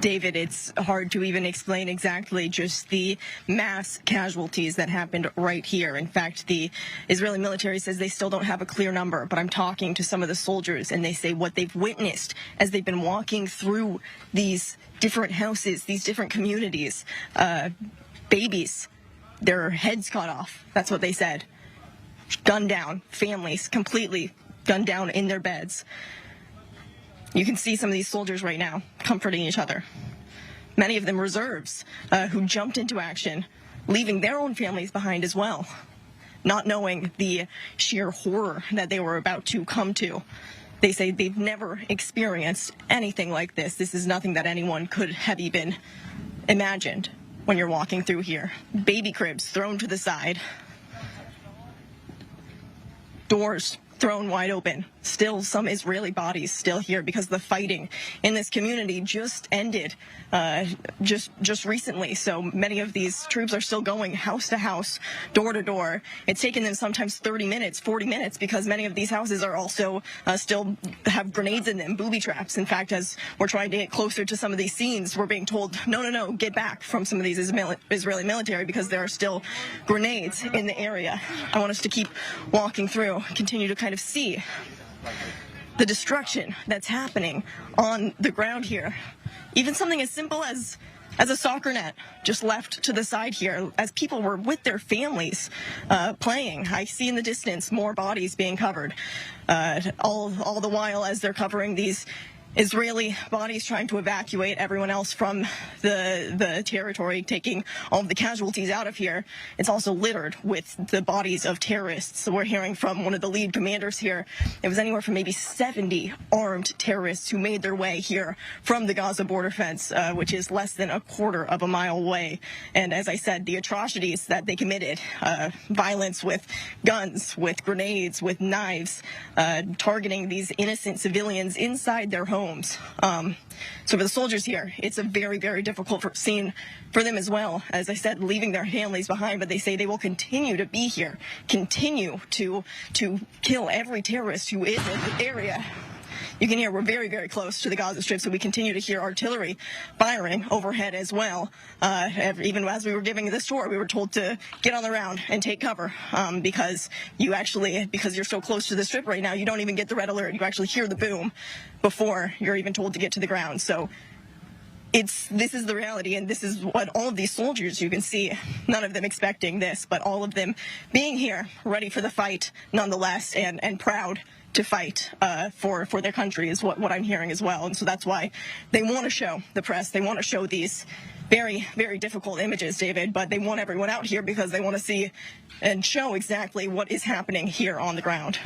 David, it's hard to even explain exactly just the mass casualties that happened right here. In fact, the Israeli military says they still don't have a clear number, but I'm talking to some of the soldiers, and they say what they've witnessed as they've been walking through these different houses, these different communities, babies, their heads cut off. That's what they said. Gunned down, families completely gunned down in their beds. You can see some of these soldiers right now comforting each other. Many of them reserves who jumped into action, leaving their own families behind as well, not knowing the sheer horror that they were about to come to. They say they've never experienced anything like this. This is nothing that anyone could have even imagined when you're walking through here. Baby cribs thrown to the side. Doors thrown wide open. Still some Israeli bodies still here because the fighting in this community just ended just recently. So many of these troops are still going house to house, door to door. It's taken them sometimes 30 minutes, 40 minutes, because many of these houses are also still have grenades in them, booby traps. In fact, as we're trying to get closer to some of these scenes, we're being told, no, get back from some of these Israeli military because there are still grenades in the area. I want us to keep walking through, continue to kind of see the destruction that's happening on the ground here. Even something as simple as a soccer net just left to the side here as people were with their families playing. I see in the distance more bodies being covered, all the while as they're covering these Israeli bodies, trying to evacuate everyone else from the territory, taking all of the casualties out of here. It's also littered with the bodies of terrorists. So we're hearing from one of the lead commanders here. It was anywhere from maybe 70 armed terrorists who made their way here from the Gaza border fence, which is less than a quarter of a mile away. And as I said, the atrocities that they committed, violence with guns, with grenades, with knives, targeting these innocent civilians inside their homes. So for the soldiers here, it's a very, very difficult scene for them as well. As I said, leaving their families behind, but they say they will continue to be here, continue to kill every terrorist who is in the area. You can hear we're very, very close to the Gaza Strip, so we continue to hear artillery firing overhead as well. Even as we were giving this tour, we were told to get on the ground and take cover because you're so close to the Strip right now, you don't even get the red alert. You actually hear the boom before you're even told to get to the ground. So this is the reality, and this is what all of these soldiers, you can see, none of them expecting this, but all of them being here, ready for the fight nonetheless, and proud to fight for their country is what I'm hearing as well. And so that's why they want to show the press, they want to show these very, very difficult images, David, but they want everyone out here because they want to see and show exactly what is happening here on the ground.